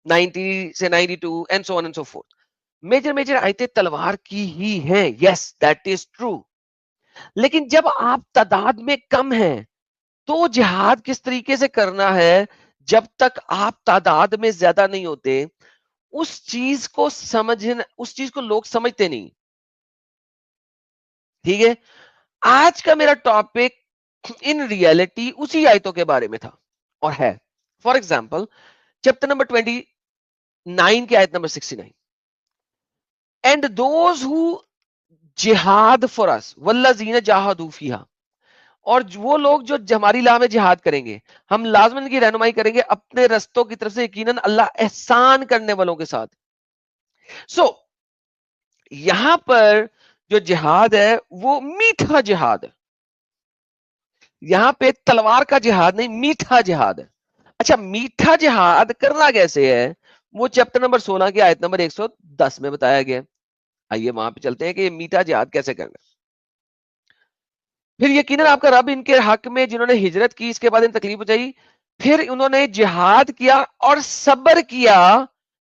90 سے 92 and so on and so forth. Major آیتیں تلوار کی ہی ہیں. Yes that is true. لیکن جب آپ تعداد میں کم ہیں تو جہاد کس طریقے سے کرنا ہے؟ جب تک آپ تعداد میں زیادہ نہیں ہوتے اس چیز کو سمجھنا، اس چیز کو لوگ سمجھتے نہیں. ٹھیک ہے، آج کا میرا ٹاپک ان ریالٹی اسی آیتوں کے بارے میں تھا اور ہے. فار ایگزامپل چیپٹر نمبر 29 کی آیت نمبر 69. اینڈ دوز ہو جہاد فار اس والذین جاہدوا فیہا، اور وہ لوگ جو ہماری راہ میں جہاد کریں گے، ہم لازمن کی رہنمائی کریں گے اپنے رستوں کی طرف سے، یقیناً اللہ احسان کرنے والوں کے ساتھ. سو یہاں پر جو جہاد ہے وہ میٹھا جہاد ہے. یہاں پہ تلوار کا جہاد نہیں، میٹھا جہاد ہے. اچھا میٹھا جہاد کرنا کیسے ہے؟ وہ چیپٹر نمبر 16 کی آیت نمبر 110 میں بتایا گیا. آئیے وہاں پہ چلتے ہیں کہ یہ میٹھا جہاد کیسے کرنا. پھر یقیناً آپ کا رب ان کے حق میں جنہوں نے ہجرت کی اس کے بعد ان تکلیف پہنچائی، پھر انہوں نے جہاد کیا اور صبر کیا،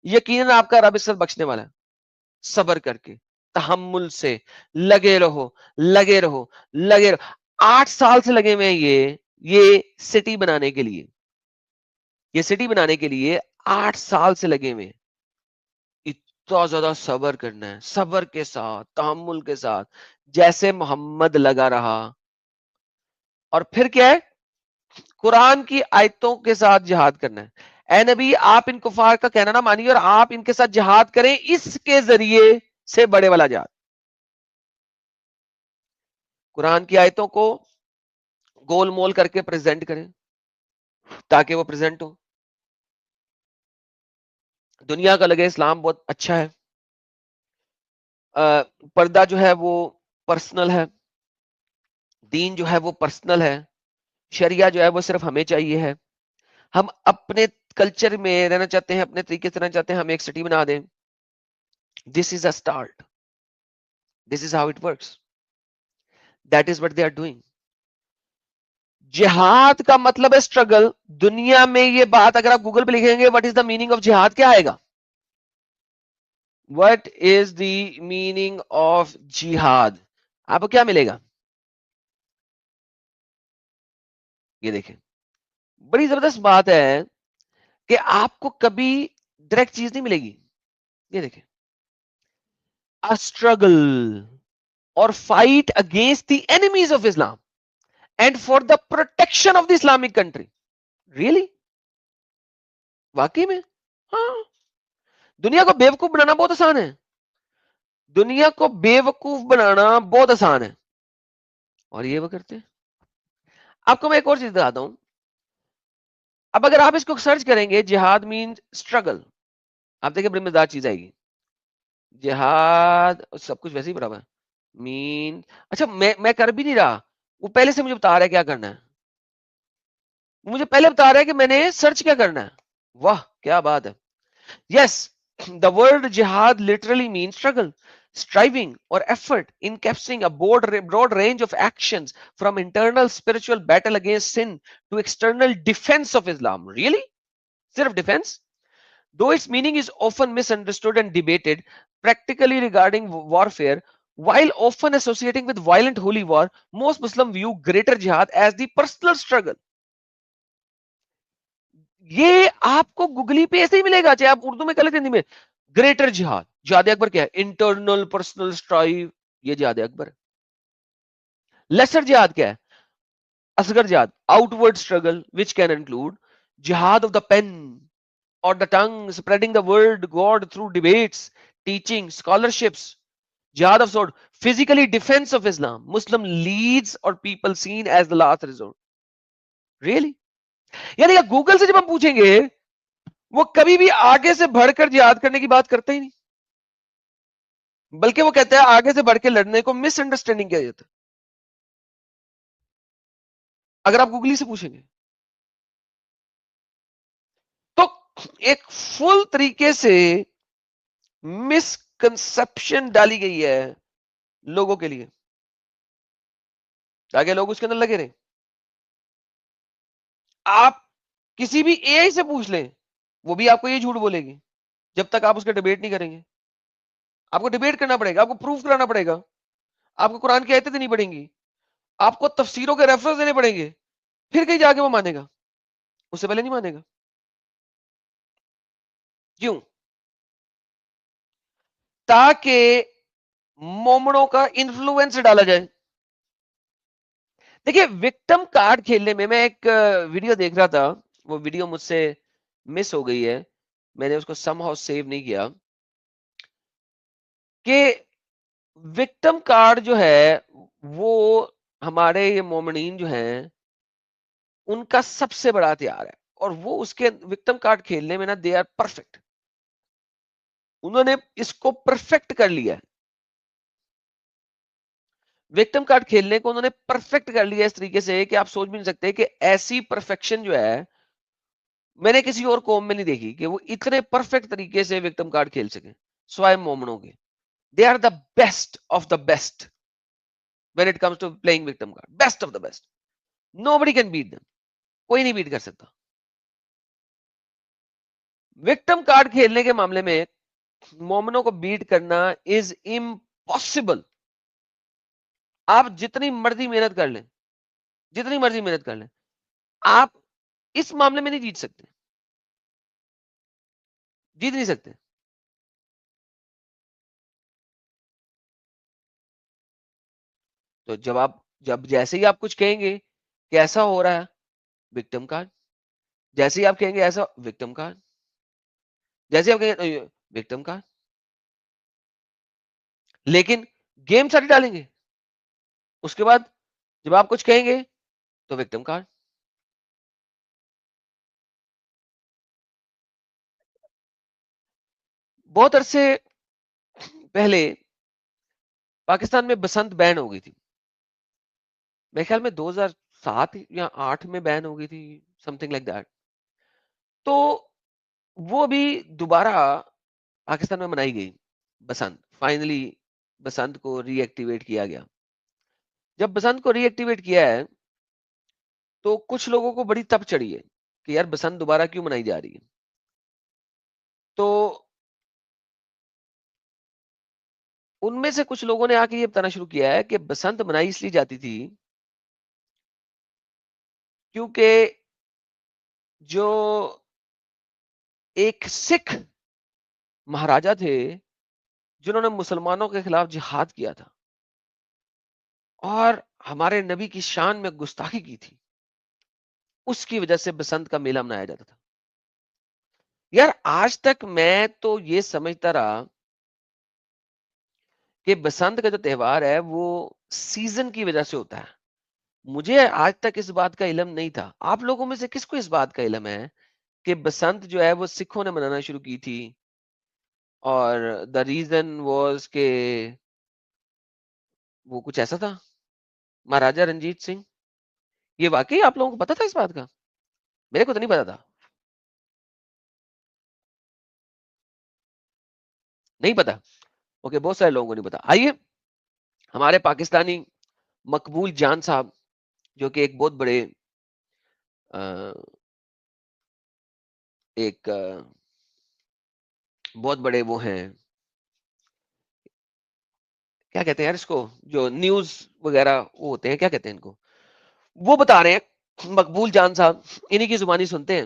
یقیناً آپ کا رب اس سے بخشنے والا ہے. صبر کر کے، تحمل سے لگے رہو لگے رہو لگے رہو. 8 سال سے لگے ہوئے ہیں یہ سٹی بنانے کے لیے، یہ سٹی بنانے کے لیے 8 سال سے لگے ہوئے ہیں. اتنا زیادہ صبر کرنا ہے، صبر کے ساتھ تحمل کے ساتھ، جیسے محمد لگا رہا. اور پھر کیا ہے؟ قرآن کی آیتوں کے ساتھ جہاد کرنا ہے. اے نبی آپ ان کفار کا کہنا نہ مانیے اور آپ ان کے ساتھ جہاد کریں، اس کے ذریعے سے بڑے والا جہاد. قرآن کی آیتوں کو گول مول کر کے پریزنٹ کریں تاکہ وہ پریزنٹ ہو، دنیا کا لگے اسلام بہت اچھا ہے. پردہ جو ہے وہ پرسنل ہے، دین جو ہے وہ پرسنل ہے، شریعہ جو ہے وہ صرف ہمیں چاہیے ہے. ہم اپنے کلچر میں رہنا چاہتے ہیں، اپنے طریقے سے رہنا چاہتے ہیں، ہم ایک سٹی بنا دیں. This is a start, this is how it works, that is what they are doing. جہاد کا مطلب ہے اسٹرگل. دنیا میں یہ بات اگر آپ گوگل پہ لکھیں گے what is the meaning of جہاد، کیا آئے گا؟ What is the meaning of جہاد، آپ کو کیا ملے گا؟ یہ دیکھیں بڑی زبردست بات ہے کہ آپ کو کبھی ڈائریکٹ چیز نہیں ملے گی. یہ دیکھیں اسٹرگل اور fight against the enemies of Islam and for the protection of the Islamic country. Really? واقعی میں؟ ہاں. دنیا کو بیوقوف بنانا بہت آسان ہے، دنیا کو بیوقوف بنانا بہت آسان ہے، اور یہ وہ کرتے ہیں. آپ کو میں ایک اور چیز بتاتا ہوں. اب اگر آپ اس کو سرچ کریں گے جہاد مینز اسٹرگل، آپ دیکھیں بڑی مزیدار چیز آئے گی. جہاد سب کچھ ویسے ہی برابر مین. اچھا میں کر بھی نہیں رہا، وہ پہلے سے مجھے بتا رہا ہے کیا کرنا ہے، مجھے پہلے بتا رہا ہے کہ میں نے سرچ کیا کرنا ہے. واہ کیا بات ہے. یس the word jihad literally means struggle, striving or effort encapsulating a broad range of actions from internal spiritual battle against sin to external defense of Islam. Really? Sirf defense? Though its meaning is often misunderstood and debated, practically regarding warfare, while often associating with violent holy war, most Muslims view greater jihad as the personal struggle. یہ آپ کو googly پہ ایسے ہی ملے گا، چاہے آپ اردو میں کر لیتے ہندی میں. گریٹر جہاد، جہاد اکبر کیا ہے؟ انٹرنل پرسنل اسٹرائیو، یہ جہاد اکبر ہے. لیسر جہاد کیا ہے؟ اصغر جہاد outward struggle which can include جہاد آف دا پین اور the tongue spreading the word God through debates teaching scholarships. جہاد of sword physically defence of اسلام مسلم لیڈز اور people seen as the last resort. Really? یعنی Google سے جب ہم پوچھیں گے وہ کبھی بھی آگے سے بڑھ کر جہاد کرنے کی بات کرتا ہی نہیں، بلکہ وہ کہتا ہے آگے سے بڑھ کے لڑنے کو مس انڈرسٹینڈنگ کیا جاتا ہے. اگر آپ گوگلی سے پوچھیں گے تو ایک فل طریقے سے مس کنسپشن ڈالی گئی ہے لوگوں کے لیے تاکہ لوگ اس کے اندر لگے رہیں. آپ کسی بھی اے آئی سے پوچھ لیں وہ بھی آپ کو یہ جھوٹ بولے گی جب تک آپ اس کا ڈیبیٹ نہیں کریں گے. آپ کو ڈیبیٹ کرنا پڑے گا, آپ کو پروف کرانا پڑے گا, آپ کو قرآن کی آیتیں دینی پڑیں گی, آپ کو تفسیروں کے ریفرنس دینے پڑیں گے, پھر کہیں جا کے وہ مانے گا, اس سے پہلے نہیں مانے گا. کیوں؟ تاکہ مومنوں کا انفلوئنس ڈالا جائے. دیکھیے وکٹم کارڈ کھیلنے میں ایک ویڈیو دیکھ رہا تھا, وہ ویڈیو مجھ سے مس ہو گئی ہے, میں نے اس کو سم ہاؤ سیو نہیں کیا, کہ وکٹم کارڈ جو ہے وہ ہمارے یہ مومنین جو ہیں ان کا سب سے بڑا ہتھیار ہے, اور وہ اس کے وکٹم کارڈ کھیلنے میں نا دے آر پرفیکٹ. انہوں نے اس کو پرفیکٹ کر لیا ہے, وکٹم کارڈ کھیلنے کو انہوں نے پرفیکٹ کر لیا اس طریقے سے کہ آپ سوچ بھی نہیں سکتے کہ ایسی پرفیکشن جو ہے میں نے کسی اور قوم میں نہیں دیکھی کہ وہ اتنے پرفیکٹ طریقے سے وکٹم کارڈ کھیل سکے سوائے مومنوں کے. They are the best of the best when it comes to playing victim card. Best of the best. Nobody can beat them. کوئی نہیں بیٹ کر سکتا. وکٹم کارڈ کھیلنے کے معاملے میں مومنوں کو بیٹ کرنا از امپاسبل. آپ جتنی مرضی محنت کر لیں, جتنی مرضی محنت کر لیں, آپ اس معاملے میں نہیں جیت سکتے, جیت نہیں سکتے. تو جب جیسے ہی آپ کچھ کہیں گے کہ ایسا ہو رہا ہے, وکٹم کارڈ. جیسے ہی آپ کہیں گے ایسا, وکٹم کارڈ. جیسے آپ کہیں گے وکٹم کارڈ. لیکن گیم سارے ڈالیں گے, اس کے بعد جب آپ کچھ کہیں گے تو وکٹم کارڈ. بہت عرصے پہلے پاکستان میں بسنت بین ہو گئی تھی, میرے خیال میں 2007 یا 8 میں بین ہو گئی تھی, سم تھنگ لائک دیٹ. تو وہ بھی دوبارہ پاکستان میں منائی گئی بسنت. فائنلی بسنت کو ری ایکٹیویٹ کیا گیا. جب بسنت کو ری ایکٹیویٹ کیا ہے تو کچھ لوگوں کو بڑی تپ چڑھی ہے کہ یار بسنت دوبارہ کیوں منائی جا رہی ہے. تو ان میں سے کچھ لوگوں نے آ کے یہ بتانا شروع کیا ہے کہ بسنت منائی اس لیے جاتی تھی کیونکہ جو ایک سکھ مہاراجا تھے جنہوں نے مسلمانوں کے خلاف جہاد کیا تھا اور ہمارے نبی کی شان میں گستاخی کی تھی, اس کی وجہ سے بسنت کا میلہ منایا جاتا تھا. یار آج تک میں تو یہ سمجھتا رہا کہ بسنت کا جو تہوار ہے وہ سیزن کی وجہ سے ہوتا ہے. مجھے آج تک اس بات کا علم نہیں تھا. آپ لوگوں میں سے کس کو اس بات کا علم ہے کہ بسنت جو ہے وہ سکھوں نے منانا شروع کی تھی, اور دا ریزن واز کہ وہ کچھ ایسا تھا, مہاراجا رنجیت سنگھ. یہ واقعی آپ لوگوں کو پتا تھا اس بات کا؟ میرے کو تو نہیں پتا تھا, نہیں پتا. اوکے, بہت سارے لوگوں کو نہیں پتا. آئیے ہمارے پاکستانی مقبول جان صاحب جو کہ ایک بہت بڑے وہ ہیں, کیا کہتے ہیں یار اس کو, جو نیوز وغیرہ وہ ہوتے ہیں, کیا کہتے ہیں ان کو, وہ بتا رہے ہیں. مقبول جان صاحب, انہی کی زبانی سنتے ہیں,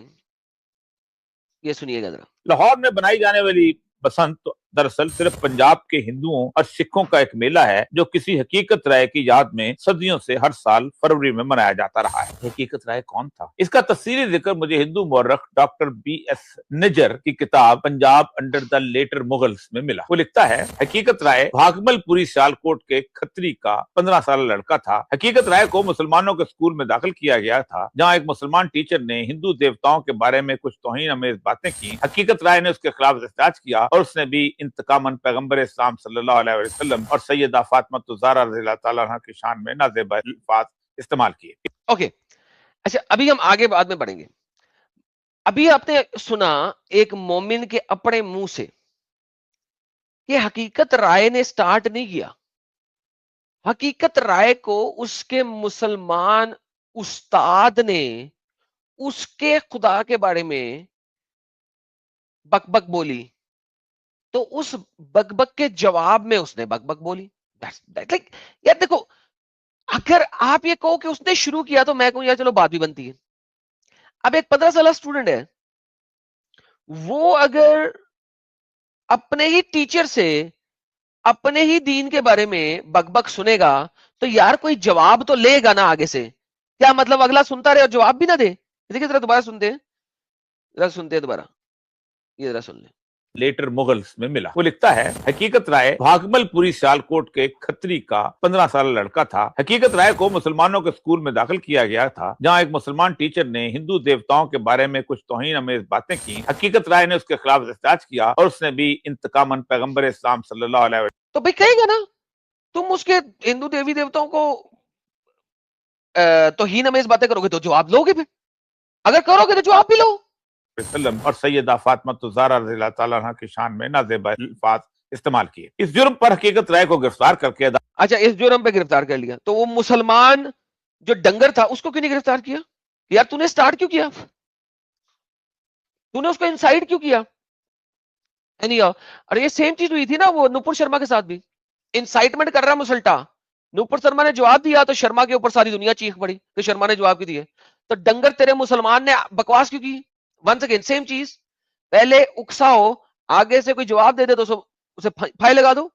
یہ سنیے گا ذرا. لاہور میں بنائی جانے والی بسنت دراصل صرف پنجاب کے ہندوؤں اور سکھوں کا ایک میلہ ہے جو کسی حقیقت رائے کی یاد میں صدیوں سے ہر سال فروری میں منایا جاتا رہا ہے. حقیقت رائے کون تھا؟ اس کا تفصیلی ذکر مجھے ہندو مورخ ڈاکٹر بی ایس نجر کی کتاب Punjab under the later Mughals میں ملا. وہ لکھتا ہے حقیقت رائے بھاگمل پوری سیالکوٹ کے کھتری کا 15 سالہ لڑکا تھا. حقیقت رائے کو مسلمانوں کے اسکول میں داخل کیا گیا تھا جہاں ایک مسلمان ٹیچر نے ہندو دیوتاؤں کے بارے میں کچھ توہین امیز باتیں کی. حقیقت رائے نے اس کے خلاف احتجاج کیا اور اس نے بھی انتقاماً پیغمبر اسلام صلی اللہ علیہ وسلم اور سیدہ فاطمہ الزہرا رضی اللہ تعالیٰ عنہ کی شان میں نازیبہ الفاظ استعمال کیے. اوکے, اچھا ابھی ہم آگے بعد میں پڑھیں گے. ابھی آپ نے سنا ایک مومن کے اپنے منہ سے کہ حقیقت رائے نے سٹارٹ نہیں کیا. حقیقت رائے کو اس کے مسلمان استاد نے اس کے خدا کے بارے میں بک بک بولی تو اس بک بک کے جواب میں اس نے بک بک بولی. یار دیکھو, اگر آپ یہ کہو کہ اس نے شروع کیا تو میں کہوں یار چلو بات بھی بنتی ہے. اب ایک 15 سالہ اسٹوڈنٹ ہے, وہ اگر اپنے ہی ٹیچر سے اپنے ہی دین کے بارے میں بک بک سنے گا تو یار کوئی جواب تو لے گا نا آگے سے. کیا مطلب اگلا سنتا رہے اور جواب بھی نہ دے؟ دیکھیں ذرا دوبارہ سنتے ہیں, ذرا سنتے ہیں دوبارہ, یہ ذرا سن لیں. لیٹر مغلس میں ملا. وہ لکھتا ہے حقیقت رائے بھاگمل پوری سیالکوٹ کے کھتری کا 15 سالہ لڑکا تھا. حقیقت رائے کو مسلمانوں کے اسکول میں داخل کیا گیا تھا جہاں ایک مسلمان ٹیچر نے ہندو دیوتاؤں کے بارے میں کچھ توہین امیز باتیں کی. حقیقت رائے نے اس کے خلاف احتجاج کیا اور اس نے بھی انتقاماً پیغمبر اسلام صلی اللہ علیہ وسلم. تو بھائی کہے گا نا, تم اس کے ہندو دیوی دیوتاؤں کو توہین امیز باتیں کرو گے تو جواب لو گے, پھر اگر کرو گے تو جواب بھی لو. اور سیدہ فاطمہ الزہرا رضی اللہ تعالیٰ عنہ کی شان میں نازیبہ الفاظ استعمال کیے. اس جرم پر حقیقت رائے کو گرفتار کر کے اچھا, اس جرم پہ گرفتار کر لیا تو وہ مسلمان جو ڈنگر تھا اس کو کیوں نہیں گرفتار کیا؟ یار تو نے سٹارٹ کیوں کیا, تو نے اس کو انسائٹ کیوں کیا؟ اور یہ سیم چیز ہوئی تھی نا وہ نپور شرما کے ساتھ بھی, انسائٹمنٹ کر رہا مسلٹا. نپور شرما نے جواب دیا تو شرما کے اوپر ساری دنیا چیخ پڑی کہ شرما نے جواب کیوں دیا. تو ڈنگر تیرے مسلمان نے بکواس کیوں کی؟ ونس اگین سیم چیز, پہلے اکساؤ, آگے سے کوئی جواب دے دے تو اسے پھائی لگا دو.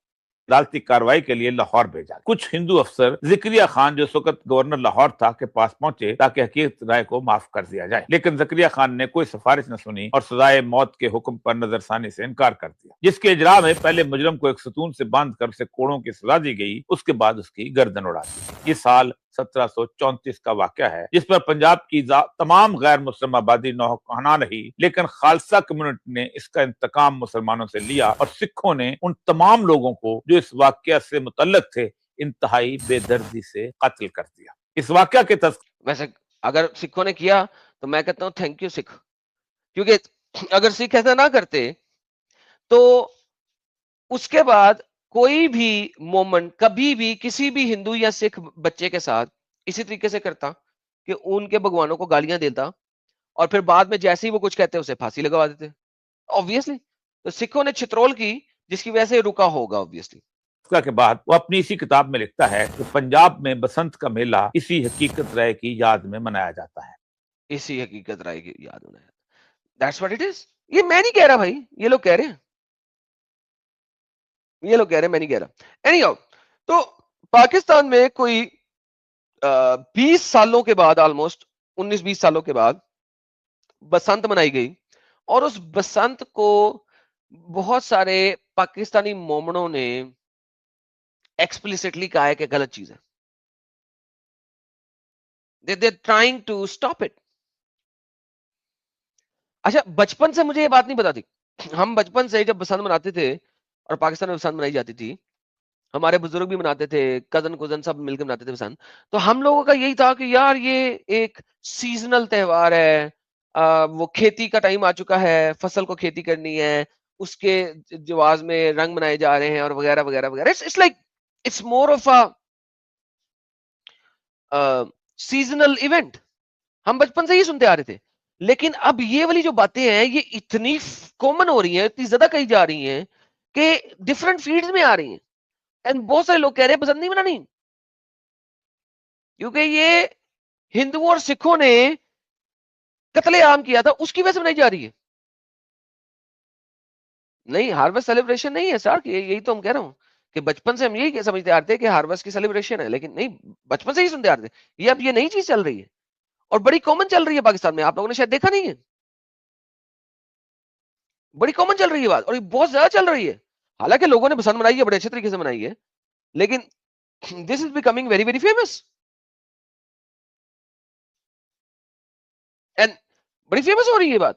عدالتی کاروائی کے لیے لاہور بھیجا. کچھ ہندو افسر زکریا خان جو اس وقت گورنر لاہور تھا کے پاس پہنچے تاکہ حقیقت رائے کو معاف کر دیا جائے, لیکن زکریا خان نے کوئی سفارش نہ سنی اور سزائے موت کے حکم پر نظر ثانی سے انکار کر دیا, جس کے اجرا میں پہلے مجرم کو ایک ستون سے باندھ کر اسے کوڑوں کی سزا دی گئی, اس کے بعد اس کی گردن اڑا دی. یہ سال 1734 کا واقعہ ہے جس پر پنجاب کی تمام غیر مسلم آبادی نوحنا رہی, لیکن خالصہ کمیونٹی نے اس کا انتقام مسلمانوں سے لیا اور سکھوں نے ان تمام لوگوں کو جو اس واقعہ سے متعلق تھے انتہائی بے دردی سے قتل کر دیا. اس واقعہ کے ویسے اگر سکھوں نے کیا تو میں کہتا ہوں تھینک یو سکھ, کیونکہ اگر سکھ ایسا نہ کرتے تو اس کے بعد کوئی بھی مومنٹ کبھی بھی کسی بھی ہندو یا سکھ بچے کے ساتھ اسی طریقے سے کرتا کہ ان کے بھگوانوں کو گالیاں دیتا اور پھر بعد میں جیسے ہی وہ کچھ کہتے اسے پھانسی لگوا دیتے. obviously تو سکھوں نے چھترول کی جس کی وجہ سے رکا ہوگا obviously. کے بعد وہ اپنی اسی کتاب میں لکھتا ہے کہ پنجاب میں بسنت کا میلہ اسی حقیقت رائے کی یاد میں منایا جاتا ہے. اسی حقیقت رائے کی یاد منایا. That's what it is. یہ میں نہیں کہہ رہا بھائی, یہ لوگ کہہ رہے ہیں, یہ لوگ کہہ رہے ہیں, میں نہیں کہہ رہا. anyhow, تو پاکستان میں کوئی 20 سالوں کے بعد, آلموسٹ 19-20 سالوں کے بعد بسنت منائی گئی, اور اس بسنت کو بہت سارے پاکستانی مومنوں نے ایکسپلیسٹلی کہا ہے کہ غلط چیز ہے. they're trying to stop it. اچھا, بچپن سے مجھے یہ بات نہیں پتا تھی. ہم بچپن سے جب بسنت مناتے تھے اور پاکستان میں بسنت منائی جاتی تھی, ہمارے بزرگ بھی مناتے تھے, کزن سب مل کے مناتے تھے بسنت, تو ہم لوگوں کا یہی تھا کہ یار یہ ایک سیزنل تہوار ہے, وہ کھیتی کا ٹائم آ چکا ہے, فصل کو کھیتی کرنی ہے, اس کے جواز میں رنگ منائے جا رہے ہیں اور وغیرہ وغیرہ وغیرہ. It's like it's more of a seasonal event. ہم بچپن سے ہی سنتے آ رہے تھے, لیکن اب یہ والی جو باتیں ہیں یہ اتنی کامن ہو رہی ہیں, اتنی زیادہ کہی جا رہی ہیں کہ ڈفرنٹ فیلڈز میں آ رہی ہیں. اینڈ بہت سارے لوگ کہہ رہے ہیں پسند نہیں منانی, کیونکہ یہ ہندوؤں اور سکھوں نے قتل عام کیا تھا اس کی وجہ سے منائی جا رہی ہے. نہیں, ہارویسٹ سیلیبریشن نہیں ہے سر, یہی تو ہم کہہ رہا ہوں کہ بچپن سے ہم یہی سمجھتے آ رہے تھے کہ ہارویسٹ کی سیلیبریشن ہے, لیکن نہیں, بچپن سے ہی سنتے آ رہے تھے. یہ اب یہ نئی چیز چل رہی ہے اور بڑی کامن چل رہی ہے پاکستان میں, آپ لوگوں نے شاید دیکھا نہیں ہے, بڑی کامن چل رہی ہے بات, اور یہ بہت زیادہ چل رہی ہے. حالانکہ لوگوں نے بسنت منائی ہے, بڑے اچھے طریقے سے منائی ہے, لیکن this is becoming very very famous, and بڑی فیمس ہو رہی ہے یہ بات.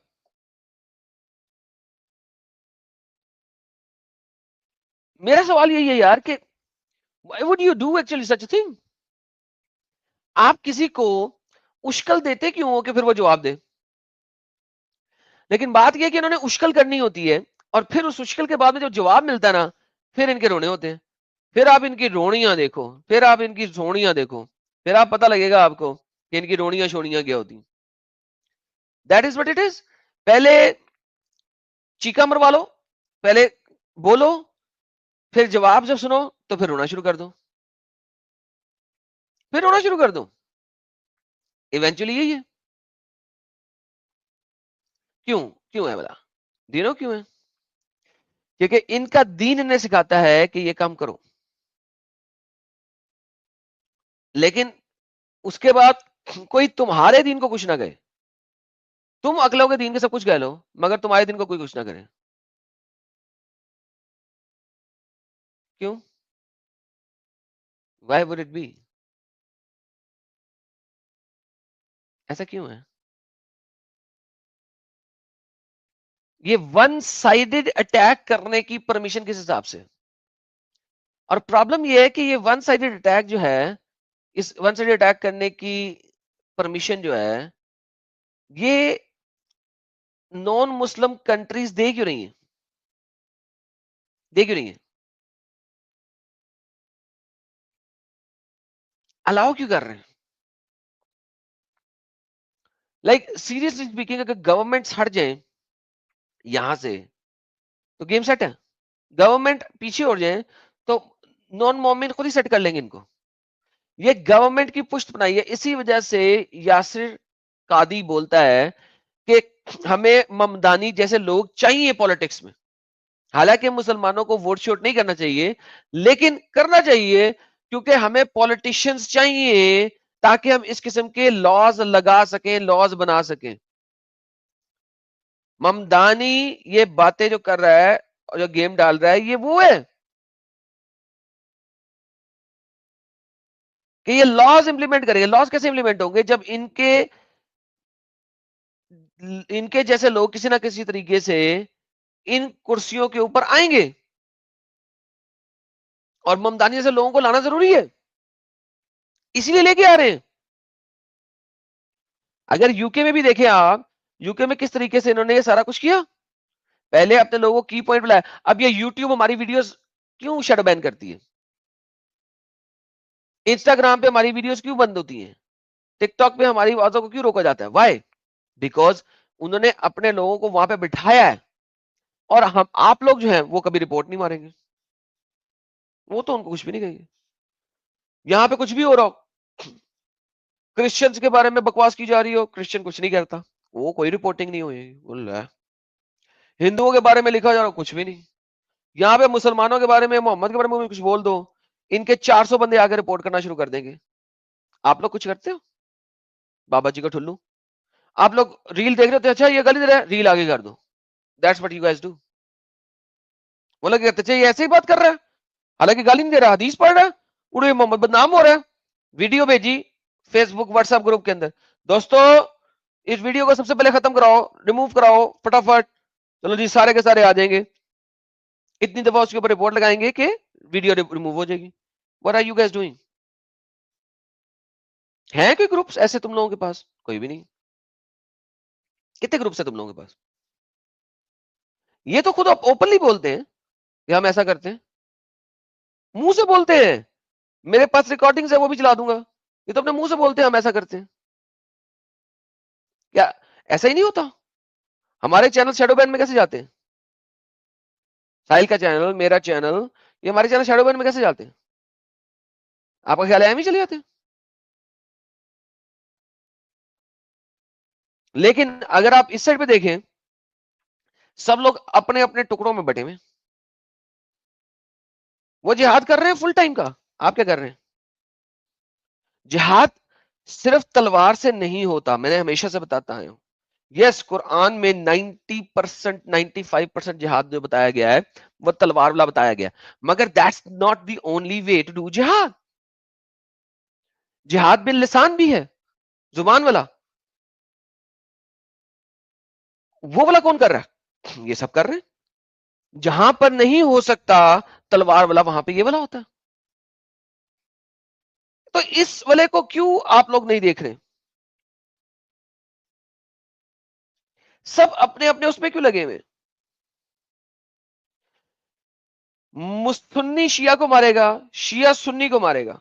میرا سوال یہی ہے یار کہ why would you do actually such a thing? آپ کسی کو اشکل دیتے کیوں ہو کہ پھر وہ جواب دے؟ لیکن بات یہ کہ انہوں نے اشکل کرنی ہوتی ہے, اور پھر اس اشکل کے بعد میں جب جواب ملتا ہے نا, پھر ان کے رونے ہوتے ہیں. پھر آپ ان کی رونیاں دیکھو, پھر آپ ان کی سونیاں دیکھو, پھر آپ پتہ لگے گا آپ کو کہ ان کی رونیاں شونیاں کیا ہوتی. That is what it is. پہلے چیکا مروا لو, پہلے بولو, پھر جواب جب سنو تو پھر رونا شروع کر دو, پھر رونا شروع کر دو. ایونچولی یہی ہے. کیوں ہے بلا, دینوں کیوں ہے؟ کیونکہ ان کا دین انہیں سکھاتا ہے کہ یہ کام کرو, لیکن اس کے بعد کوئی تمہارے دین کو کچھ نہ کہے. تم اگلوں کے دین کے سب کچھ کہہ لو مگر تمہارے دین کو کوئی کچھ نہ کرے. کیوں؟ Why would it be? ایسا کیوں ہے؟ یہ ون سائیڈڈ اٹیک کرنے کی پرمیشن کس حساب سے؟ اور پرابلم یہ ہے کہ یہ ون سائیڈڈ اٹیک جو ہے, اس ون سائیڈڈ اٹیک کرنے کی پرمیشن جو ہے, یہ نان مسلم کنٹریز دے کیوں نہیں ہیں؟ الاؤ کیوں کر رہے ہیں؟ لائک سیریسلی اسپیکنگ, اگر گورنمنٹ ہٹ جائیں یہاں سے تو گیم سیٹ ہے. گورنمنٹ پیچھے ہو جائیں تو نان مومن خود ہی سیٹ کر لیں گے ان کو. یہ گورنمنٹ کی پشت بنائی ہے. اسی وجہ سے یاسر قادی بولتا ہے کہ ہمیں ممدانی جیسے لوگ چاہیے پالیٹکس میں. حالانکہ مسلمانوں کو ووٹ شوٹ نہیں کرنا چاہیے, لیکن کرنا چاہیے کیونکہ ہمیں پالیٹیشینز چاہیے تاکہ ہم اس قسم کے لاز لگا سکیں, لاز بنا سکیں. ممدانی یہ باتیں جو کر رہا ہے اور جو گیم ڈال رہا ہے, یہ وہ ہے کہ یہ لاز امپلیمنٹ کریں گے. لاز کیسے امپلیمنٹ ہوں گے؟ جب ان کے جیسے لوگ کسی نہ کسی طریقے سے ان کرسیوں کے اوپر آئیں گے, اور ممدانی جیسے لوگوں کو لانا ضروری ہے, اسی لیے لے کے آ رہے ہیں. اگر یو کے میں بھی دیکھیں آپ, یو کے میں کس طریقے سے انہوں نے یہ سارا کچھ کیا. پہلے اپنے لوگوں کو کی پوائنٹ بلایا. اب یہ یوٹیوب ہماری ویڈیوز کیوں شیڈو بین کرتی ہے؟ انسٹاگرام پہ ہماری ویڈیوز کیوں بند ہوتی ہیں؟ ٹک ٹاک پہ ہماری آوازوں کو کیوں روکا جاتا ہے؟ وائی؟ بیکاز انہوں نے اپنے لوگوں کو وہاں پہ بٹھایا ہے, اور آپ لوگ جو ہیں وہ کبھی رپورٹ نہیں ماریں گے, وہ تو ان کو کچھ بھی نہیں کہیں گے. یہاں پہ کچھ بھی ہو رہا ہو, کرسچنز کے بارے میں بکواس کی جا رہی ہو, کرسچن کچھ نہیں کرتا, وہ کوئی رپورٹنگ نہیں ہوئی. ہندوؤں کے بارے میں لکھا جا رہا ہو, کچھ بھی نہیں. یہاں پہ مسلمانوں کے بارے میں, محمد کے بارے میں کچھ بول دو, ان کے 400 بندے آگے رپورٹ کرنا شروع کر دیں گے. آپ لوگ کچھ کرتے ہو؟ بابا جی کا ٹھلو, آپ لوگ ریل دیکھ رہے تھے, اچھا یہ گالی دے رہا ہے, ریل آگے کر دو. That's what you guys do. وہ لوگ کہتے ہیں یہ ایسے ہی بات کر رہا ہے, حالانکہ گالی نہیں دے رہا, حدیث پڑھ رہا ہے, اڑے محمد بدنام ہو رہا ہے. ویڈیو بھیجی فیس بک واٹس ایپ گروپ کے اندر, دوستو اس ویڈیو کو سب سے پہلے ختم کراؤ, ریموو کراؤ فٹافٹ. چلو جی, سارے کے سارے آ جائیں گے. اتنی دفعہ اس کے اوپر رپورٹ لگائیں گے کہ ویڈیو ریموو ہو جائے گی. What are you guys doing? ہیں کوئی گروپس ایسے تم لوگوں کے پاس؟ کوئی بھی نہیں. کتنے گروپس ہیں تم لوگوں کے پاس؟ یہ تو خود اوپنلی بولتے ہیں کہ ہم ایسا کرتے ہیں, منہ سے بولتے ہیں. میرے پاس ریکارڈنگ ہے, وہ بھی چلا دوں گا. یہ تو اپنے منہ سے بولتے ہیں ہم ایسا کرتے ہیں. کیا ایسا ہی نہیں ہوتا؟ ہمارے چینل شیڈو بین میں کیسے جاتے ہیں؟ ساحل کا چینل, میرا چینل, یہ ہمارے چینل شیڈو بین میں کیسے جاتے ہیں؟ آپ کا خیال ہے ہم ہی چلے جاتے ہیں؟ لیکن اگر آپ اس سائڈ پہ دیکھیں, سب لوگ اپنے اپنے ٹکڑوں میں بٹے ہوئے. وہ جہاد کر رہے ہیں فل ٹائم کا, آپ کیا کر رہے ہیں؟ جہاد صرف تلوار سے نہیں ہوتا, میں نے ہمیشہ سے بتاتا ہوں. یس, قرآن میں 90% 95% جہاد جو بتایا گیا ہے وہ تلوار والا بتایا گیا, مگر that's not the only way to do جہاد. جہاد باللسان بھی ہے, زبان والا. وہ والا کون کر رہا ہے؟ یہ سب کر رہے ہیں. جہاں پر نہیں ہو سکتا تلوار والا, وہاں پہ یہ والا ہوتا ہے. تو اس والے کو کیوں آپ لوگ نہیں دیکھ رہے؟ سب اپنے اپنے اس میں کیوں لگے ہوئے؟ سنی شیعہ کو مارے گا, شیعہ سنی کو مارے گا,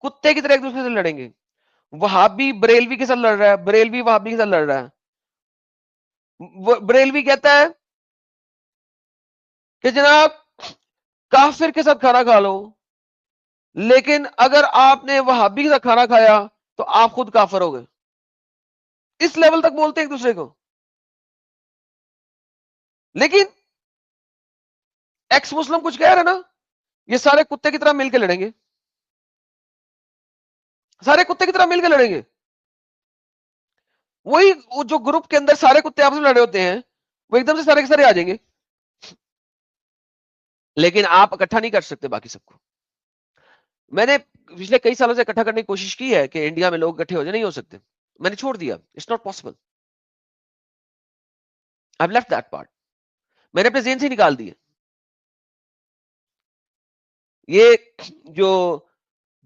کتے کی طرح ایک دوسرے سے لڑیں گے. وہابی بریلوی کے ساتھ لڑ رہا ہے, بریلوی وہابی کے ساتھ لڑ رہا ہے. بریلوی کہتا ہے کہ جناب کافر کے ساتھ کھانا کھا لو، لیکن اگر آپ نے وہابی کے ساتھ کھانا کھایا تو آپ خود کافر ہو گئے. اس لیول تک بولتے ہیں ایک دوسرے کو. لیکن ایکس مسلم کچھ کہہ رہے نا، یہ سارے کتے کی طرح مل کے لڑیں گے، سارے کتے کی طرح مل کے لڑیں گے. وہی جو گروپ کے اندر سارے کتے آپس میں لڑے ہوتے ہیں وہ ایک دم سے سارے کے سارے آ جائیں گے. لیکن آپ اکٹھا نہیں کر سکتے باقی سب کو. میں نے پچھلے کئی سالوں سے اکٹھا کرنے کی کوشش کی ہے کہ انڈیا میں لوگ اکٹھے ہو جائے، نہیں ہو سکتے. میں نے چھوڑ دیا. It's not possible. I have left that part. میں نے اپنے ذہن سے نکال دیے. یہ جو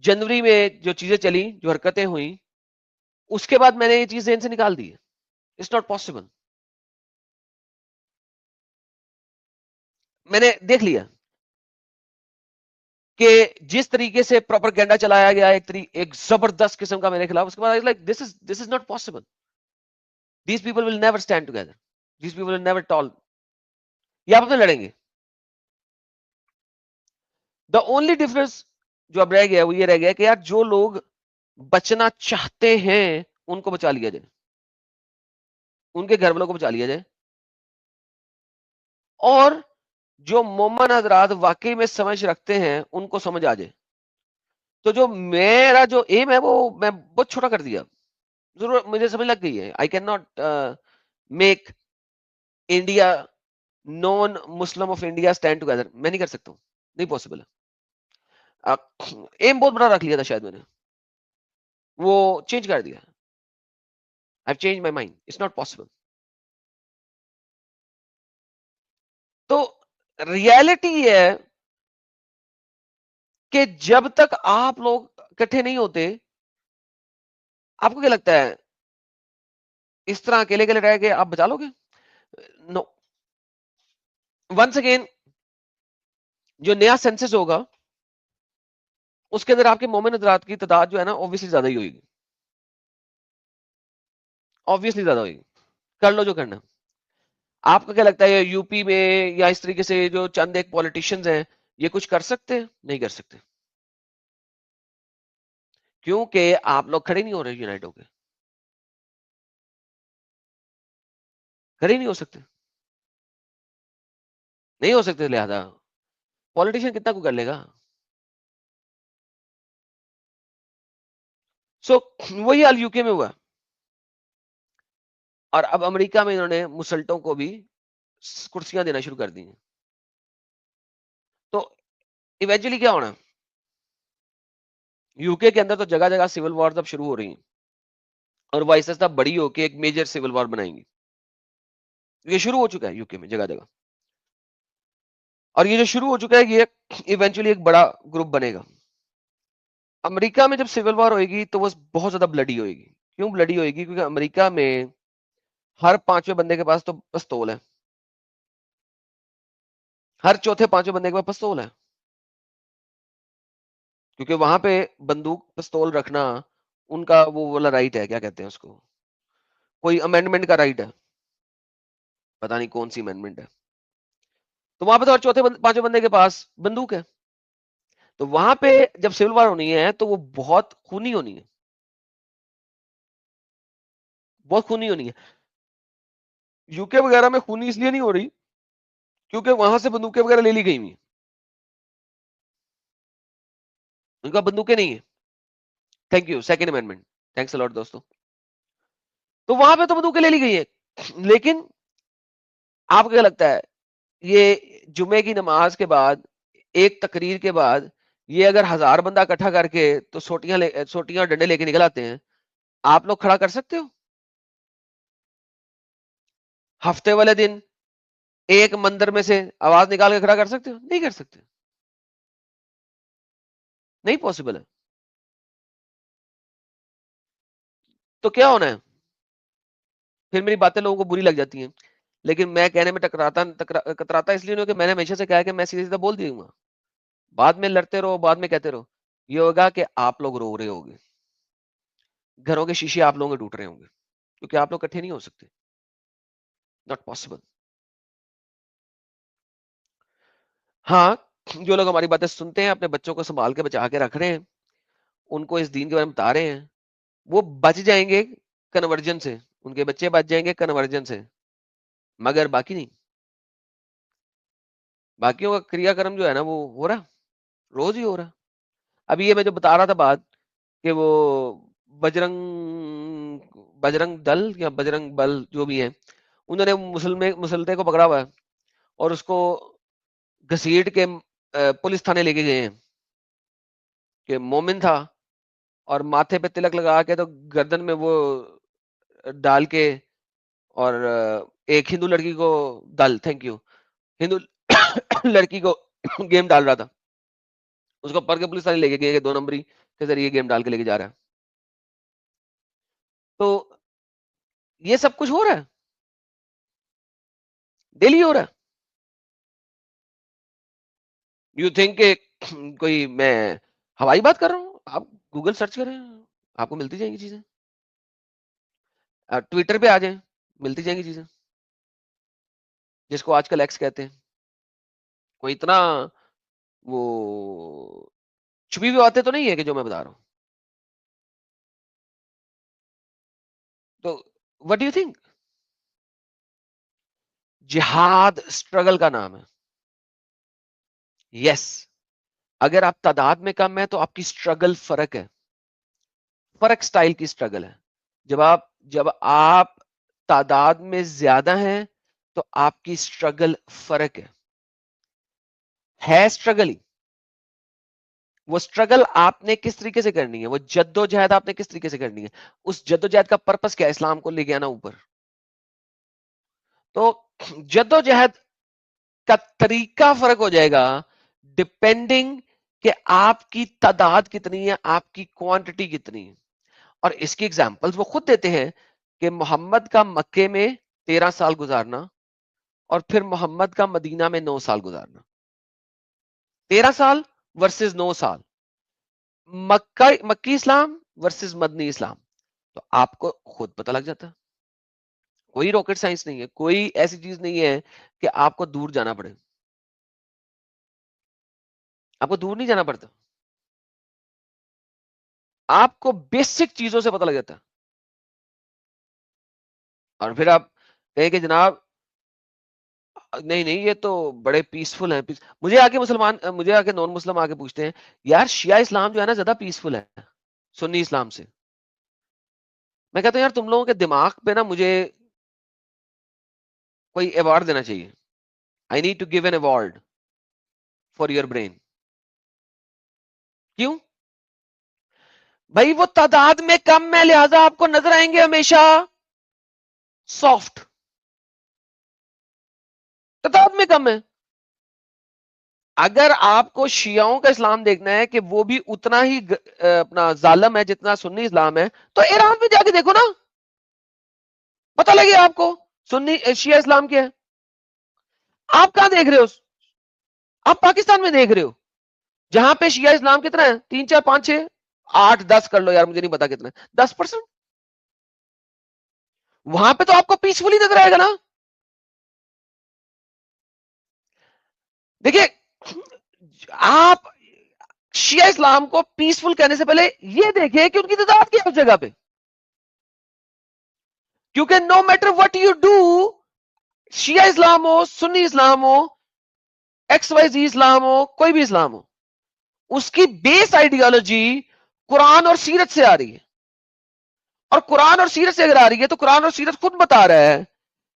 جنوری میں جو چیزیں چلی، جو حرکتیں ہوئیں، اس کے بعد میں نے یہ چیز ذہن سے نکال دی. It's not possible. میں نے دیکھ لیا کہ جس طریقے سے پروپیگنڈا چلایا گیا ایک زبردست قسم کا میرے خلاف، اس کے بعد like this is not possible. These people will never stand together. These people will never tall. یہ آپ میں لڑیں گے. دا اونلی ڈفرنس جو اب رہ گیا وہ یہ رہ گیا کہ یار جو لوگ بچنا چاہتے ہیں ان کو بچا لیا جائے، ان کے گھر والوں کو بچا لیا جائے، اور جو مومن حضرات واقعی میں سمجھ رکھتے ہیں ان کو سمجھ آ جائے. تو جو میرا جو ایم ہے وہ میں بہت چھوٹا کر دیا. ضرور مجھے سمجھ لگ گئی ہے I can not make India naan Muslim of India stand together. میں نہیں کر سکتا ہوں، نہیں پاسبل ہے. ایم بہت بڑا رکھ لیا تھا شاید میں نے، وہ چینج کر دیا. I've changed my mind. It's not possible. تو ریالٹی یہ ہے کہ جب تک آپ لوگ اکٹھے نہیں ہوتے، آپ کو کیا لگتا ہے اس طرح اکیلے اکیلے رہ کے آپ بچا لو گے؟ نو. ونس اگین جو نیا سینسس ہوگا اس کے اندر آپ کے مومن حضرات کی تعداد جو ہے نا اوبویسلی زیادہ ہی ہوئے گی. اوبویسلی زیادہ ہوئے گی. کر لو جو کرنا. آپ کو کیا لگتا ہے یو پی میں یا اس طریقے سے جو چند ایک پولیٹیشنز ہیں یہ کچھ کر سکتے؟ نہیں کر سکتے. کیونکہ آپ لوگ کھڑے نہیں ہو رہے یونائٹ ہو کے. کھڑے نہیں ہو سکتے، نہیں ہو سکتے. لہذا پولیٹیشین کتنا کو کر لے گا؟ سو وہی حال یو کے میں ہوا. اور اب امریکہ میں انہوں نے مسلٹوں کو بھی کرسیاں دینا شروع کر دی ہیں. تو ایونچولی کیا ہونا؟ یو کے اندر تو جگہ جگہ سول وار اب شروع ہو رہی ہیں، اور وہ آہستہ آہستہ بڑی ہو کے ایک میجر سول وار بنائیں گی. یہ شروع ہو چکا ہے یو کے میں جگہ جگہ. اور یہ جو شروع ہو چکا ہے یہ ایونچولی ایک بڑا گروپ بنے گا. امریکہ میں جب سول وار ہوئے گی تو وہ بہت زیادہ بلڈی ہوئے گی. کیوں بلڈی ہوئے گی؟ کیونکہ امریکہ میں ہر پانچویں بندے کے پاس تو پستول ہے، ہر چوتھے پانچویں بندے کے پاس پستول ہے. کیونکہ وہاں پہ بندوق پستول رکھنا ان کا وہ والا رائٹ ہے. کیا کہتے ہیں اس کو؟ کوئی امینڈمنٹ کا رائٹ ہے، پتہ نہیں کون سی امینڈمنٹ ہے. تو وہاں پہ تو ہر چوتھے پانچویں بندے کے پاس بندوق ہے. تو وہاں پہ جب سول وار ہونی ہے تو وہ بہت خونی ہونی ہے، بہت خونی ہونی ہے. یو کے وغیرہ میں خونی اس لیے نہیں ہو رہی کیونکہ وہاں سے بندوقیں وغیرہ لے لی گئی ہوئی، ان کا بندوقیں نہیں ہے. Thank you second amendment. Thanks allot دوستو. تو وہاں پہ تو بندوقیں لے لی گئی ہیں. لیکن آپ کو کیا لگتا ہے یہ جمعے کی نماز کے بعد ایک تقریر کے بعد یہ اگر 1000 بندہ اکٹھا کر کے تو سوٹیاں ڈنڈے لے کے نکل آتے ہیں، آپ لوگ کھڑا کر سکتے ہو؟ ہفتے والے دن ایک مندر میں سے آواز نکال کے کھڑا کر سکتے ہو؟ نہیں کر سکتے. نہیں پاسبل ہے. تو کیا ہونا ہے پھر؟ میری باتیں لوگوں کو بری لگ جاتی ہیں، لیکن میں کہنے میں کتراتا اس لیے نہیں کہ میں نے ہمیشہ سے کہا کہ میں سیدھے سیدھا بول دوں گا. بعد میں لڑتے رہو، بعد میں کہتے رہو. یہ ہوگا کہ آپ لوگ رو رہے ہوگے، گھروں کے شیشے آپ لوگوں کے ٹوٹ رہے ہوں گے، کیونکہ آپ لوگ اکٹھے نہیں ہو سکتے. Not possible. ہاں جو لوگ ہماری باتیں سنتے ہیں اپنے بچوں کو سنبھال کے بچا کے رکھ رہے ہیں, ان کو اس دین کے بارے میں بتا رہے ہیں, وہ بچ جائیں گے کنورجن سے, ان کے بچے بچ جائیں گے کنورجن سے, مگر باقی نہیں. باقیوں کا کریا کرم جو ہے نا وہ ہو رہا, روز ہی ہو رہا. ابھی یہ میں جو بتا رہا تھا بات کہ وہ بجرنگ دل یا بجرنگ بل جو بھی ہیں, انہوں نے مسلطے کو پکڑا ہوا ہے اور اس کو گھسیٹ کے پولیس تھانے لے کے گئے ہیں کہ مومن تھا, اور ماتھے پہ تلک لگا کے تو گردن میں وہ ڈال کے, اور ایک ہندو لڑکی کو ہندو لڑکی کو گیم ڈال رہا تھا, اس کو پکڑ کے پولیس تھانے لے کے گئے کہ 2 نمبری کے ذریعے گیم ڈال کے لے کے جا رہا ہے. تو یہ سب کچھ ہو رہا ہے, ڈیلی ہو رہا ہے. یو تھنک کہ کوئی میں ہوائی بات کر رہا ہوں؟ آپ گوگل سرچ کریں, آپ کو ملتی جائیں گی چیزیں. ٹویٹر پہ آ جائیں, ملتی جائیں گی چیزیں, جس کو آج کل ایکس کہتے ہیں. کوئی اتنا وہ چھپی ہوئی باتیں تو نہیں ہے کہ جو میں بتا رہا ہوں. تو وٹ ڈو یو تھنک؟ جہاد اسٹرگل کا نام ہے. یس, اگر آپ تعداد میں کم ہے تو آپ کی اسٹرگل فرق ہے, فرق سٹائل کی اسٹرگل ہے. جب آپ تعداد میں زیادہ ہیں تو آپ کی اسٹرگل فرق ہے اسٹرگل ہی. وہ اسٹرگل آپ نے کس طریقے سے کرنی ہے, وہ جد و جہد آپ نے کس طریقے سے کرنی ہے, اس جد و جہد کا پرپس کیا ہے؟ اسلام کو لے کے آنا اوپر. تو جد و جہد کا طریقہ فرق ہو جائے گا ڈپینڈنگ کہ آپ کی تعداد کتنی ہے, آپ کی کوانٹٹی کتنی ہے. اور اس کی ایگزامپل وہ خود دیتے ہیں کہ محمد کا مکے میں 13 سال گزارنا اور پھر محمد کا مدینہ میں 9 سال گزارنا. 13 سال ورسز 9 سال, مکی اسلام ورسز مدنی اسلام. تو آپ کو خود پتہ لگ جاتا. کوئی راکٹ سائنس نہیں ہے, کوئی ایسی چیز نہیں ہے کہ آپ کو دور جانا پڑے. آپ کو دور نہیں جانا پڑتا, آپ کو بیسک چیزوں سے پتہ لگ جاتا. اور پھر آپ کہیں کہ جناب نہیں یہ تو بڑے پیسفل ہیں. مجھے آ کے نان مسلم آ کے پوچھتے ہیں یار شیعہ اسلام جو ہے نا زیادہ پیسفل ہے سنی اسلام سے. میں کہتا ہوں یار تم لوگوں کے دماغ پہ نا مجھے کوئی ایوارڈ دینا چاہیے. I need to give an award for your brain. کیوں بھائی؟ وہ تعداد میں کم ہے, لہذا آپ کو نظر آئیں گے ہمیشہ سافٹ. تعداد میں کم ہے. اگر آپ کو شیعوں کا اسلام دیکھنا ہے کہ وہ بھی اتنا ہی اپنا ظالم ہے جتنا سنی اسلام ہے, تو ایران میں جا کے دیکھو نا, پتہ لگے آپ کو سنی شیعہ اسلام کیا ہے. آپ کہاں دیکھ رہے ہو؟ آپ پاکستان میں دیکھ رہے ہو جہاں پہ شیعہ اسلام کتنا ہے؟ 3 4 5 6 8 10 کر لو یار, مجھے نہیں پتا کتنا ہے, 10%. وہاں پہ تو آپ کو پیسفلی نظر آئے گا نا. دیکھیے آپ شیعہ اسلام کو پیسفل کہنے سے پہلے یہ دیکھیں کہ ان کی تعداد کیا اس جگہ پہ. کیونکہ no matter what you do, شیعہ اسلام ہو, سنی اسلام ہو, ایکس وائی زی اسلام ہو, کوئی بھی اسلام ہو, اس کی بیس آئیڈیالوجی قرآن اور سیرت سے آ رہی ہے. اور قرآن اور سیرت سے اگر آ رہی ہے تو قرآن اور سیرت خود بتا رہا ہے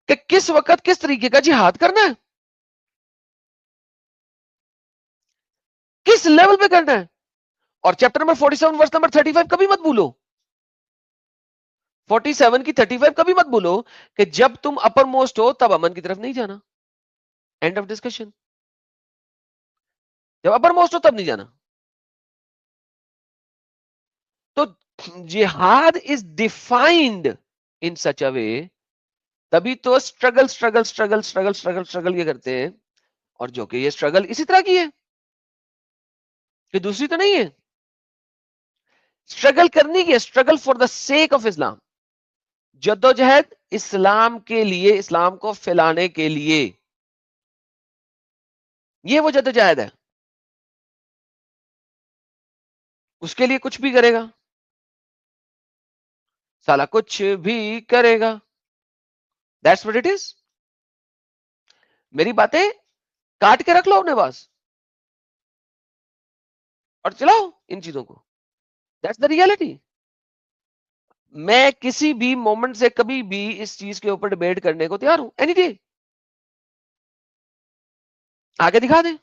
کہ کس وقت کس طریقے کا جہاد کرنا ہے, کس لیول پہ کرنا ہے. اور چیپٹر نمبر 47 ورس نمبر 35 کبھی مت بھولو, 47 کی 35 کبھی مت بھولو کہ جب تم اپر موسٹ ہو تب امن کی طرف نہیں جانا. And of discussion. جب اپر موسٹ ہو تب نہیں جانا. تو جہاد از ڈیفائنڈ ان سچ اے وے, تبھی تو اسٹرگل یہ کرتے ہیں. اور جو کہ یہ اسٹرگل اسی طرح کی ہے کہ دوسری تو نہیں ہے. اسٹرگل کرنی کی ہے, struggle for the sake of Islam, جدوجہد اسلام کے لیے, اسلام کو پھیلانے کے لیے. یہ وہ جدوجہد ہے، اس کے لیے کچھ بھی کرے گا، سالا کچھ بھی کرے گا. That's what it is. میری باتیں کاٹ کے رکھ لو اپنے پاس اور چلاؤ ان چیزوں کو. That's the reality. میں کسی بھی مومنٹ سے کبھی بھی اس چیز کے اوپر ڈیبیٹ کرنے کو تیار ہوں، اینی ڈے. آگے دکھا دیں،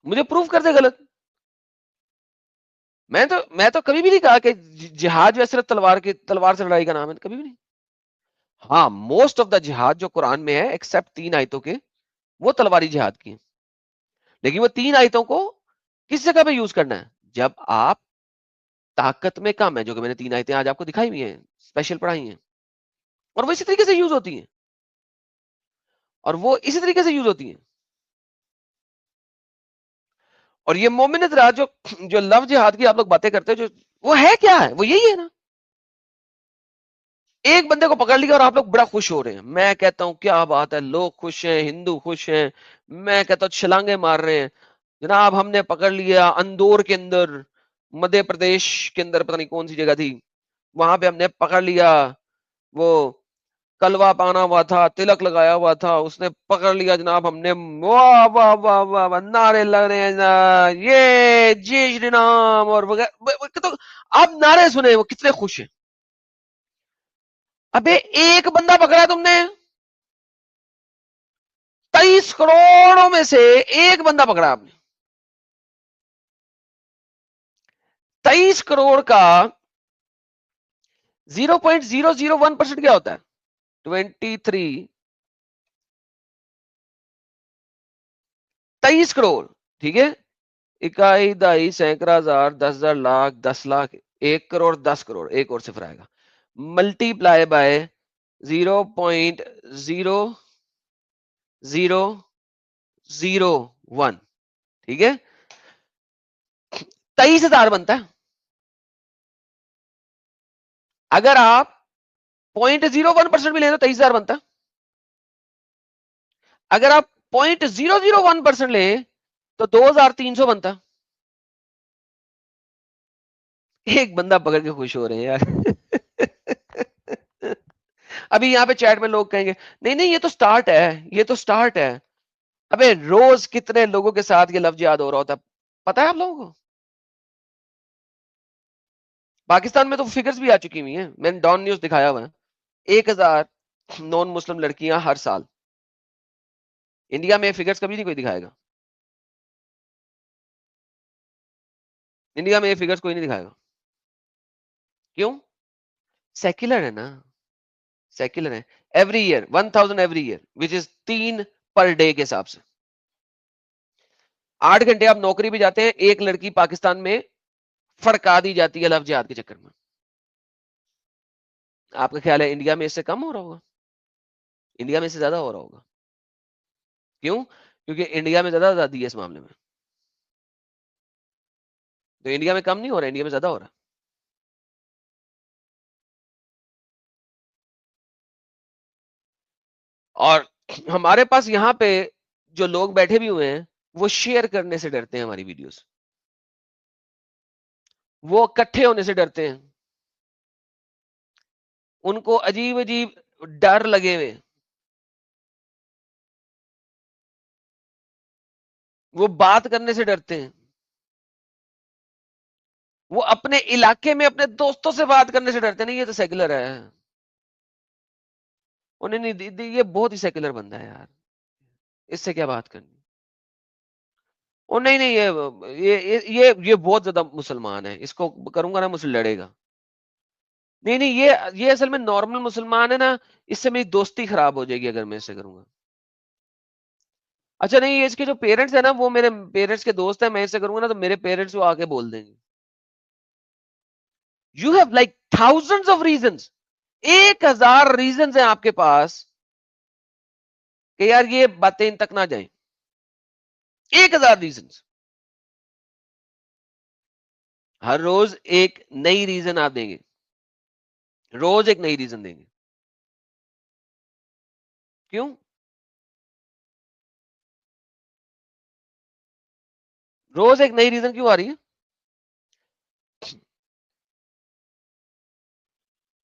مجھے پروف کر دے غلط. میں تو کبھی بھی نہیں کہا کہ جہاد جو ہے صرف تلوار سے لڑائی کا نام ہے، کبھی بھی نہیں. ہاں، موسٹ آف دا جہاد جو قرآن میں ہے ایکسپٹ 3 آیتوں کے، وہ تلواری جہاد کی ہیں. لیکن وہ 3 آیتوں کو کس جگہ پہ یوز کرنا ہے؟ جب آپ طاقت میں کم ہے، جو کہ میں نے 3 آیتیں آج آپ کو دکھائی ہوئی ہیں، اسپیشل پڑھائی ہیں، اور وہ اسی طریقے سے یوز ہوتی ہیں، اور وہ اسی طریقے سے یوز ہوتی ہیں. اور یہ مومن حضرات جو لو جہاد کی آپ لوگ باتیں کرتے ہیں، جو وہ ہے کیا ہے؟ وہ یہی ہے نا. ایک بندے کو پکڑ لیا اور آپ لوگ بڑا خوش ہو رہے ہیں. میں کہتا ہوں کیا بات ہے، لوگ خوش ہیں، ہندو خوش ہیں. میں کہتا ہوں چھلانگے مار رہے ہیں. جناب ہم نے پکڑ لیا اندور کے اندر، مدھیہ پردیش کے اندر، پتہ نہیں کون سی جگہ تھی، وہاں پہ ہم نے پکڑ لیا. وہ کلوا پانا ہوا تھا، تلک لگایا ہوا تھا، اس نے پکڑ لیا جناب. ہم نے واہ واہ واہ واہ واہ نعرے لگ رہے ہیں، یہ جے شری رام اور وغیرہ. آپ نعرے سنے، وہ کتنے خوش ہیں. ابے ایک بندہ پکڑا تم نے، 23 کروڑوں میں سے ایک بندہ پکڑا آپ نے. 23 کروڑ کا 0.001% کیا ہوتا ہے؟ 23. 23 کروڑ، ٹھیک ہے. اکائی دائی سینکڑا ہزار 10,000 لاکھ 10 لاکھ 1 کروڑ 10 کروڑ، ایک اور صفر آئے گا. ملٹی پلائی بائی 0.0001، ٹھیک ہے. 23,000 بنتا ہے. اگر آپ 0.01% بھی لیں تو 23,000 بنتا ہے. اگر آپ 0.001% لیں تو 2,300 بنتا. ایک بندہ پکڑ کے خوش ہو رہے ہیں یار. ابھی یہاں پہ چیٹ میں لوگ کہیں گے نہیں نہیں یہ تو سٹارٹ ہے، یہ تو سٹارٹ ہے. ابے روز کتنے لوگوں کے ساتھ یہ لفظ یاد ہو رہا ہوتا ہے، پتا ہے آپ لوگوں کو؟ پاکستان میں تو فگرز بھی آ چکی ہوئی ہیں، میں نے ڈان نیوز دکھایا ہوا ہے، 1,000 نان مسلم لڑکیاں ہر سال. انڈیا میں فگرز کبھی نہیں کوئی دکھائے گا. انڈیا میں یہ فگرز کوئی نہیں دکھائے گا. کیوں؟ سیکولر ہے نا، سیکولر ہے. Every year 1,000 every year which is 3 per day کے حساب سے. 8 گھنٹے آپ نوکری بھی جاتے ہیں، ایک لڑکی پاکستان میں فڑکا دی جاتی ہے لف جہاد کے چکر میں. آپ کا خیال ہے انڈیا میں اس سے کم ہو رہا ہوگا؟ انڈیا میں اس سے زیادہ ہو رہا ہوگا. کیوں؟ کیونکہ انڈیا میں زیادہ آزادی ہے اس معاملے میں. تو انڈیا میں کم نہیں ہو رہا، انڈیا میں زیادہ ہو رہا. اور ہمارے پاس یہاں پہ جو لوگ بیٹھے بھی ہوئے ہیں وہ شیئر کرنے سے ڈرتے ہیں ہماری ویڈیوز، وہ اکٹھے ہونے سے ڈرتے ہیں. ان کو عجیب عجیب ڈر لگے ہوئے، وہ بات کرنے سے ڈرتے ہیں، وہ اپنے علاقے میں اپنے دوستوں سے بات کرنے سے ڈرتے. نہیں یہ تو سیکولر ہے، انہیں نہیں، یہ بہت ہی سیکولر بندہ ہے یار، اس سے کیا بات کرنی. اور نہیں نہیں یہ بہت زیادہ مسلمان ہے، اس کو کروں گا نا مجھ سے لڑے گا. نہیں نہیں یہ اصل میں نارمل مسلمان ہے نا، اس سے میری دوستی خراب ہو جائے گی اگر میں اس سے کروں گا. اچھا نہیں، اس کے جو پیرنٹس ہیں نا وہ میرے پیرنٹس کے دوست ہیں، میں اس سے کروں گا نا تو میرے پیرنٹس وہ آ کے بول دیں گے. You have like thousands of reasons, 1,000 reasons ہیں آپ کے پاس کہ یار یہ باتیں ان تک نہ جائیں. 1,000 ریزنز. ہر روز ایک نئی ریزن آپ دیں گے، روز ایک نئی ریزن دیں گے. کیوں؟ روز ایک نئی ریزن کیوں آ رہی ہے؟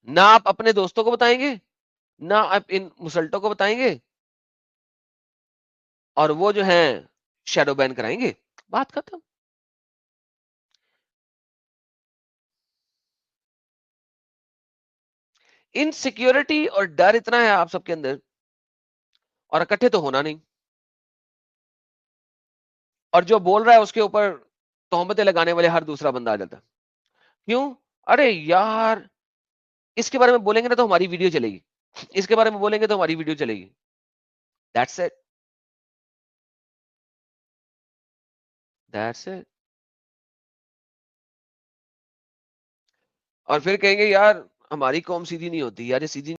نہ آپ اپنے دوستوں کو بتائیں گے، نہ آپ ان مسلٹوں کو بتائیں گے، اور وہ جو ہیں شیڈو بین کرائیں گے، بات ختم. انسیکیورٹی اور ڈر اتنا ہے آپ سب کے اندر، اور اکٹھے تو ہونا نہیں، اور جو بول رہا ہے اس کے اوپر تہمتیں لگانے والے ہر دوسرا بندہ آ جاتا ہے. کیوں؟ ارے یار اس کے بارے میں بولیں گے نا تو ہماری ویڈیو چلے گی، اس کے بارے میں بولیں گے تو ہماری ویڈیو چلے گی. That's it. That's it. اور پھر کہیں گے یار ہماری قوم سیدھی نہیں ہوتی، یار یہ سیدھی